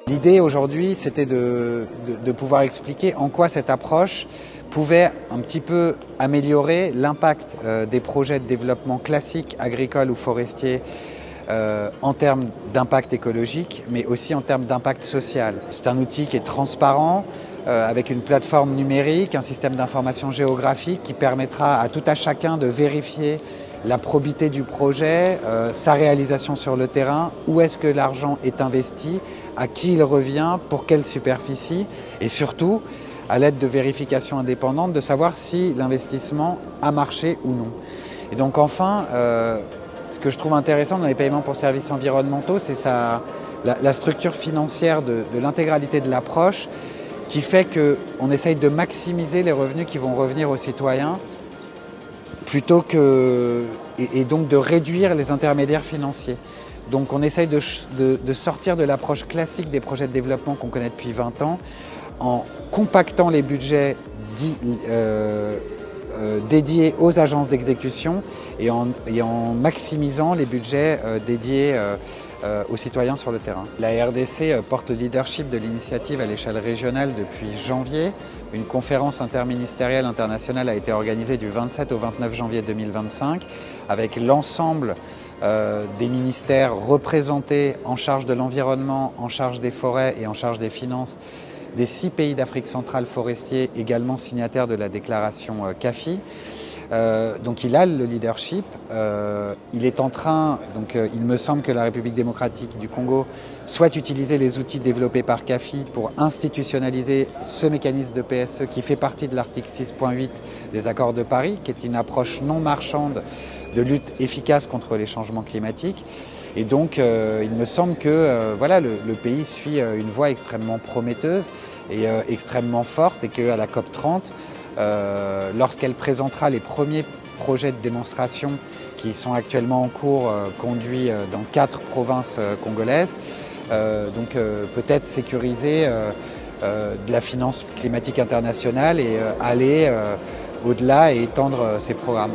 L'idée aujourd'hui, c'était de pouvoir expliquer en quoi cette approche pouvait un petit peu améliorer l'impact des projets de développement classiques, agricoles ou forestiers, en termes d'impact écologique, mais aussi en termes d'impact social. C'est un outil qui est transparent, avec une plateforme numérique, un système d'information géographique qui permettra à tout à chacun de vérifier la probité du projet, sa réalisation sur le terrain, où est-ce que l'argent est investi, à qui il revient, pour quelle superficie, et surtout, à l'aide de vérifications indépendantes, de savoir si l'investissement a marché ou non. Et donc enfin, ce que je trouve intéressant dans les paiements pour services environnementaux, c'est la structure financière de l'intégralité de l'approche qui fait qu'on essaye de maximiser les revenus qui vont revenir aux citoyens plutôt que, et donc de réduire les intermédiaires financiers. Donc on essaye de sortir de l'approche classique des projets de développement qu'on connaît depuis 20 ans en compactant les budgets dédiés aux agences d'exécution et en maximisant les budgets dédiés aux citoyens sur le terrain. La RDC porte le leadership de l'initiative à l'échelle régionale depuis janvier. Une conférence interministérielle internationale a été organisée du 27 au 29 janvier 2025 avec l'ensemble des ministères représentés en charge de l'environnement, en charge des forêts et en charge des finances des 6 pays d'Afrique centrale forestiers, également signataires de la déclaration CAFI. Donc il a le leadership, il est en train, il me semble que la République démocratique du Congo souhaite utiliser les outils développés par CAFI pour institutionnaliser ce mécanisme de PSE qui fait partie de l'article 6.8 des accords de Paris, qui est une approche non marchande de lutte efficace contre les changements climatiques. Et donc il me semble que le pays suit une voie extrêmement prometteuse et extrêmement forte, et qu'à la COP30, lorsqu'elle présentera les premiers projets de démonstration qui sont actuellement en cours, conduits dans 4 provinces congolaises, peut-être sécuriser de la finance climatique internationale et aller au-delà et étendre ces programmes.